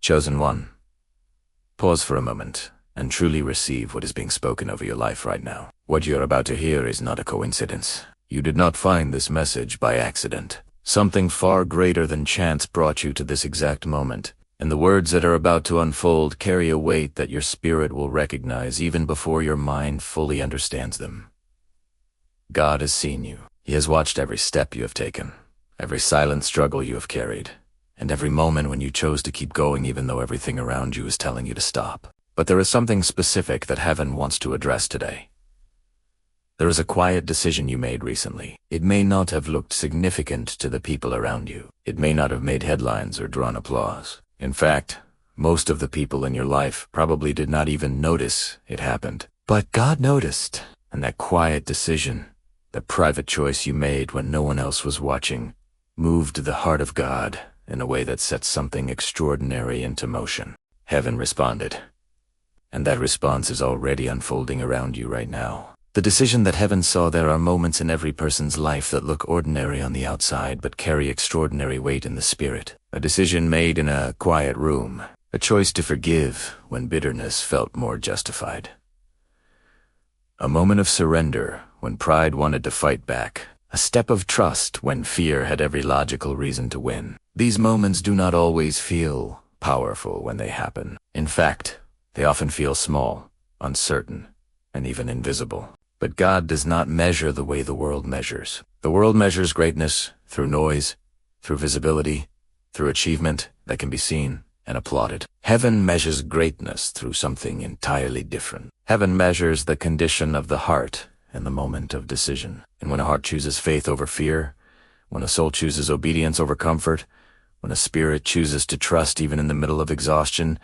Chosen one, pause for a moment and truly receive what is being spoken over your life right now. What you're about to hear is not a coincidence. You did not find this message by accident. Something far greater than chance brought you to this exact moment, and the words that are about to unfold carry a weight that your spirit will recognize even before your mind fully understands them. God has seen you. He has watched every step you have taken, every silent struggle you have carried, and every moment when you chose to keep going even though everything around you is telling you to stop. But there is something specific that heaven wants to address today. There is a quiet decision you made recently. It may not have looked significant to the people around you. It may not have made headlines or drawn applause. In fact, most of the people in your life probably did not even notice it happened. But God noticed, and that quiet decision, that private choice you made when no one else was watching, moved the heart of God in a way that set something extraordinary into motion. Heaven responded, and that response is already unfolding around you right now. The decision that heaven saw. There are moments in every person's life that look ordinary on the outside but carry extraordinary weight in the spirit. A decision made in a quiet room, a choice to forgive when bitterness felt more justified. A moment of surrender when pride wanted to fight back. A step of trust when fear had every logical reason to win. These moments do not always feel powerful when they happen. In fact, they often feel small, uncertain, and even invisible. But God does not measure the way the world measures. The world measures greatness through noise, through visibility, through achievement that can be seen and applauded. Heaven measures greatness through something entirely different. Heaven measures the condition of the heart in the moment of decision. And when a heart chooses faith over fear, when a soul chooses obedience over comfort, when a spirit chooses to trust even in the middle of exhaustion,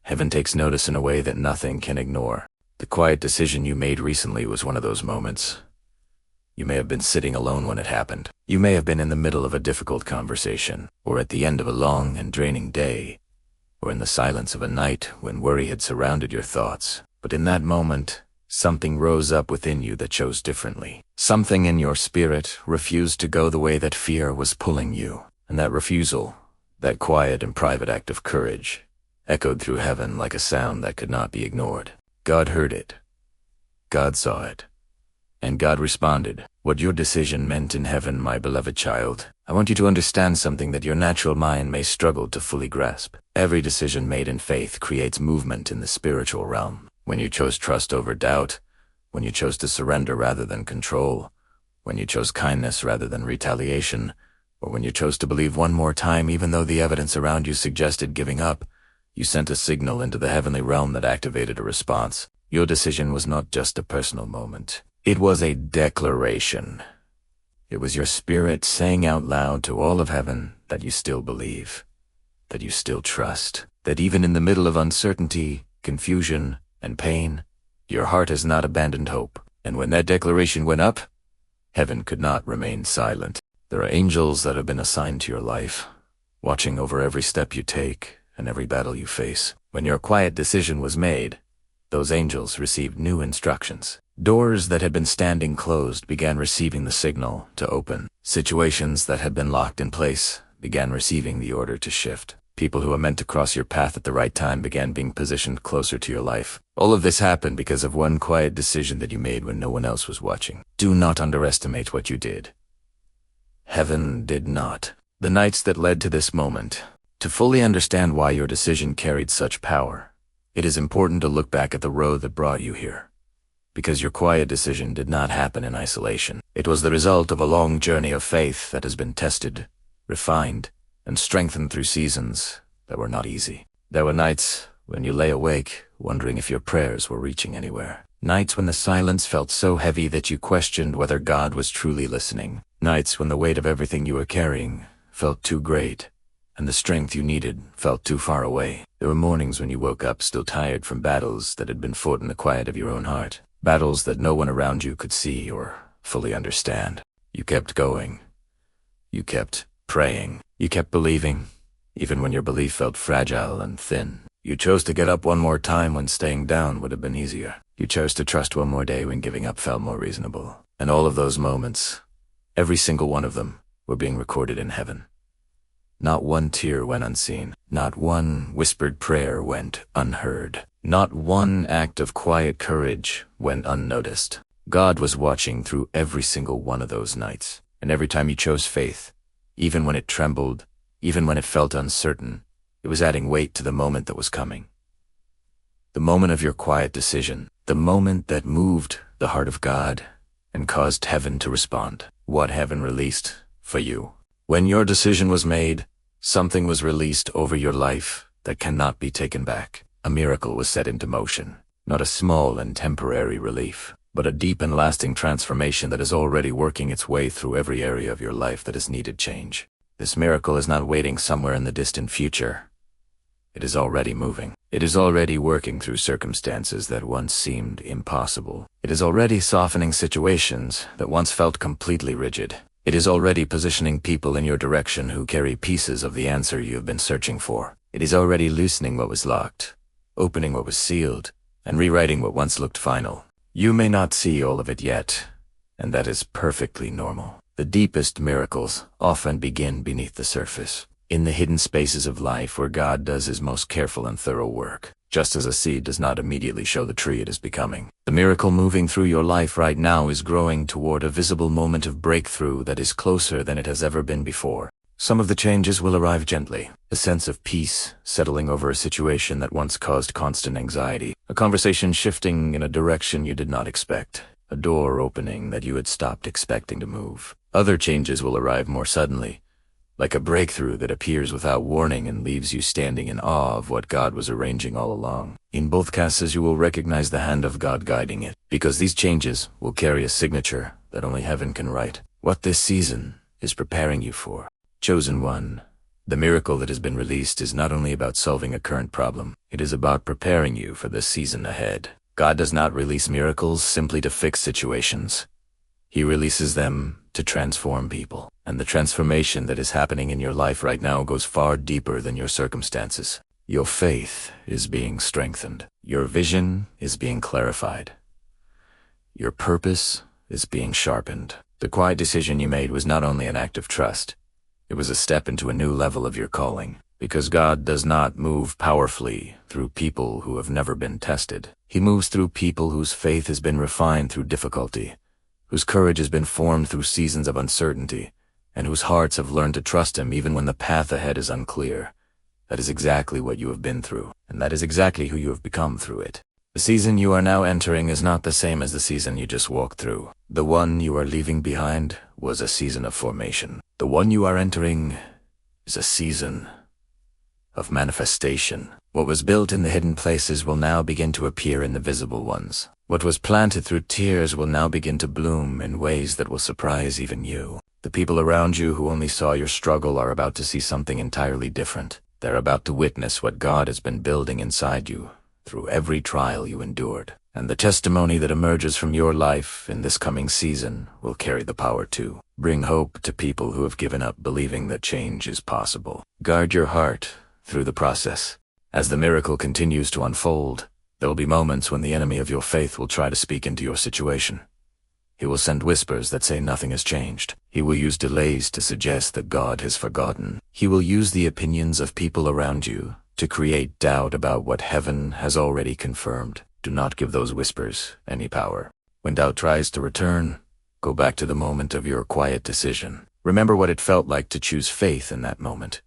heaven takes notice in a way that nothing can ignore. The quiet decision you made recently was one of those moments. You may have been sitting alone when it happened. You may have been in the middle of a difficult conversation, or at the end of a long and draining day, or in the silence of a night when worry had surrounded your thoughts. But in that moment, something rose up within you that chose differently. Something in your spirit refused to go the way that fear was pulling you. And that refusal, that quiet and private act of courage, echoed through heaven like a sound that could not be ignored. God heard it. God saw it. And God responded. What your decision meant in heaven, my beloved child, I want you to understand something that your natural mind may struggle to fully grasp. Every decision made in faith creates movement in the spiritual realm. When you chose trust over doubt, when you chose to surrender rather than control, when you chose kindness rather than retaliation, or when you chose to believe one more time even though the evidence around you suggested giving up, you sent a signal into the heavenly realm that activated a response. Your decision was not just a personal moment. It was a declaration. It was your spirit saying out loud to all of heaven that you still believe, that you still trust, that even in the middle of uncertainty, confusion, and pain, your heart has not abandoned hope. And when that declaration went up, heaven could not remain silent. There are angels that have been assigned to your life, watching over every step you take and every battle you face. When your quiet decision was made, those angels received new instructions. Doors that had been standing closed began receiving the signal to open. Situations that had been locked in place began receiving the order to shift. People who were meant to cross your path at the right time began being positioned closer to your life. All of this happened because of one quiet decision that you made when no one else was watching. Do not underestimate what you did. Heaven did not. The nights that led to this moment. To fully understand why your decision carried such power, it is important to look back at the road that brought you here. Because your quiet decision did not happen in isolation. It was the result of a long journey of faith that has been tested, refined, and strengthened through seasons that were not easy. There were nights when you lay awake, wondering if your prayers were reaching anywhere. Nights when the silence felt so heavy that you questioned whether God was truly listening. Nights when the weight of everything you were carrying felt too great, and the strength you needed felt too far away. There were mornings when you woke up still tired from battles that had been fought in the quiet of your own heart. Battles that no one around you could see or fully understand. You kept going. You kept praying. You kept believing, even when your belief felt fragile and thin. You chose to get up one more time when staying down would have been easier. You chose to trust one more day when giving up felt more reasonable. And all of those moments, every single one of them, were being recorded in heaven. Not one tear went unseen. Not one whispered prayer went unheard. Not one act of quiet courage went unnoticed. God was watching through every single one of those nights. And every time you chose faith, even when it trembled, even when it felt uncertain, it was adding weight to the moment that was coming. The moment of your quiet decision, the moment that moved the heart of God and caused heaven to respond. What heaven released for you. When your decision was made, something was released over your life that cannot be taken back. A miracle was set into motion. Not a small and temporary relief, but a deep and lasting transformation that is already working its way through every area of your life that has needed change. This miracle is not waiting somewhere in the distant future. It is already moving. It is already working through circumstances that once seemed impossible. It is already softening situations that once felt completely rigid. It is already positioning people in your direction who carry pieces of the answer you have been searching for. It is already loosening what was locked, opening what was sealed, and rewriting what once looked final. You may not see all of it yet, and that is perfectly normal. The deepest miracles often begin beneath the surface, in the hidden spaces of life where God does his most careful and thorough work. Just as a seed does not immediately show the tree it is becoming. The miracle moving through your life right now is growing toward a visible moment of breakthrough that is closer than it has ever been before. Some of the changes will arrive gently. A sense of peace settling over a situation that once caused constant anxiety. A conversation shifting in a direction you did not expect. A door opening that you had stopped expecting to move. Other changes will arrive more suddenly, like a breakthrough that appears without warning and leaves you standing in awe of what God was arranging all along. In both cases, you will recognize the hand of God guiding it, because these changes will carry a signature that only heaven can write. What this season is preparing you for. Chosen one, the miracle that has been released is not only about solving a current problem, it is about preparing you for the season ahead. God does not release miracles simply to fix situations. He releases them to transform people. And the transformation that is happening in your life right now goes far deeper than your circumstances. Your faith is being strengthened. Your vision is being clarified. Your purpose is being sharpened. The quiet decision you made was not only an act of trust, it was a step into a new level of your calling. Because God does not move powerfully through people who have never been tested. He moves through people whose faith has been refined through difficulty, whose courage has been formed through seasons of uncertainty, and whose hearts have learned to trust him even when the path ahead is unclear. That is exactly what you have been through, and that is exactly who you have become through it. The season you are now entering is not the same as the season you just walked through. The one you are leaving behind was a season of formation. The one you are entering is a season of manifestation. What was built in the hidden places will now begin to appear in the visible ones. What was planted through tears will now begin to bloom in ways that will surprise even you. The people around you who only saw your struggle are about to see something entirely different. They're about to witness what God has been building inside you through every trial you endured. And the testimony that emerges from your life in this coming season will carry the power to bring hope to people who have given up believing that change is possible. Guard your heart through the process. As the miracle continues to unfold, there will be moments when the enemy of your faith will try to speak into your situation. He will send whispers that say nothing has changed. He will use delays to suggest that God has forgotten. He will use the opinions of people around you to create doubt about what heaven has already confirmed. Do not give those whispers any power. When doubt tries to return, go back to the moment of your quiet decision. Remember what it felt like to choose faith in that moment.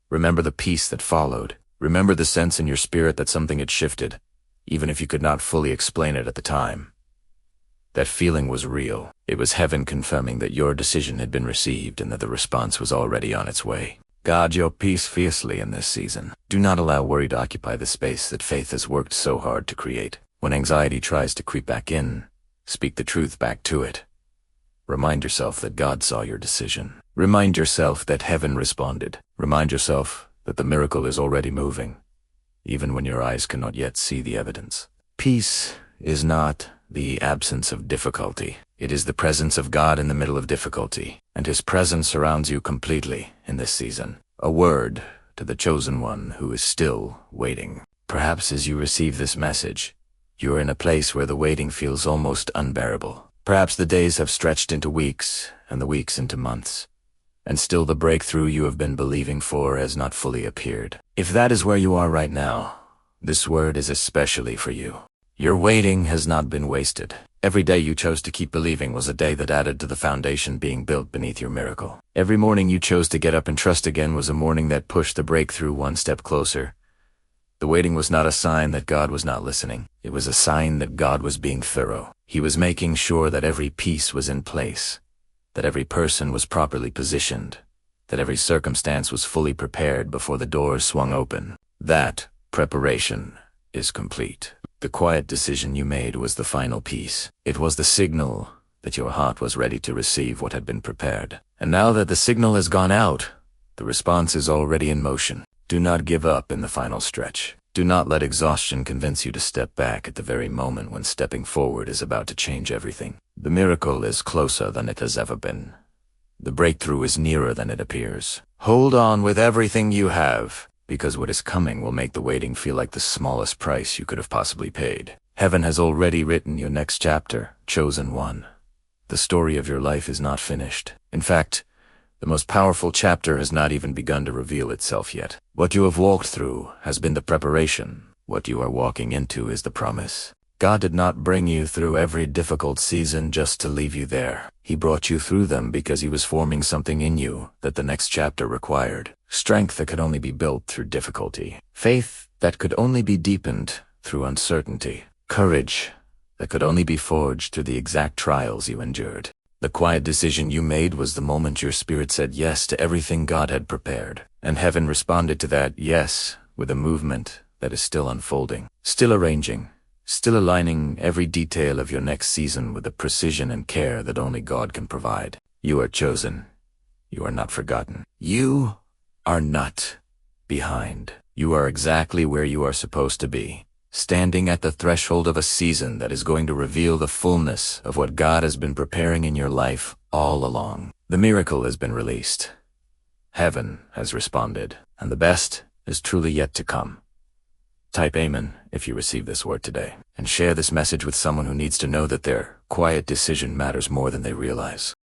Remember the peace that followed. Remember the sense in your spirit that something had shifted, even if you could not fully explain it at the time. That feeling was real. It was heaven confirming that your decision had been received and that the response was already on its way. Guard your peace fiercely in this season. Do not allow worry to occupy the space that faith has worked so hard to create. When anxiety tries to creep back in, speak the truth back to it. Remind yourself that God saw your decision. Remind yourself that heaven responded. Remind yourself that the miracle is already moving, even when your eyes cannot yet see the evidence. Peace is not the absence of difficulty. It is the presence of God in the middle of difficulty, and his presence surrounds you completely in this season. A word to the chosen one who is still waiting. Perhaps as you receive this message, you are in a place where the waiting feels almost unbearable. Perhaps the days have stretched into weeks, and the weeks into months. and still the breakthrough you have been believing for has not fully appeared. If that is where you are right now, this word is especially for you. Your waiting has not been wasted. Every day you chose to keep believing was a day that added to the foundation being built beneath your miracle. Every morning you chose to get up and trust again was a morning that pushed the breakthrough one step closer. The waiting was not a sign that God was not listening. It was a sign that God was being thorough. He was making sure that every piece was in place, that every person was properly positioned, that every circumstance was fully prepared before the doors swung open. That preparation is complete. The quiet decision you made was the final piece. It was the signal that your heart was ready to receive what had been prepared. And now that the signal has gone out, the response is already in motion. Do not give up in the final stretch. Do not let exhaustion convince you to step back at the very moment when stepping forward is about to change everything. The miracle is closer than it has ever been. The breakthrough is nearer than it appears. Hold on with everything you have, because what is coming will make the waiting feel like the smallest price you could have possibly paid. Heaven has already written your next chapter, chosen one. The story of your life is not finished. In fact, the most powerful chapter has not even begun to reveal itself yet. What you have walked through has been the preparation. What you are walking into is the promise. God did not bring you through every difficult season just to leave you there. He brought you through them because he was forming something in you that the next chapter required. Strength that could only be built through difficulty. Faith that could only be deepened through uncertainty. Courage that could only be forged through the exact trials you endured. The quiet decision you made was the moment your spirit said yes to everything God had prepared. And heaven responded to that yes with a movement that is still unfolding, still arranging, still aligning every detail of your next season with the precision and care that only God can provide. You are chosen. You are not forgotten. You are not behind. You are exactly where you are supposed to be, standing at the threshold of a season that is going to reveal the fullness of what God has been preparing in your life all along. The miracle has been released. Heaven has responded, and the best is truly yet to come. Type Amen if you receive this word today, and share this message with someone who needs to know that their quiet decision matters more than they realize.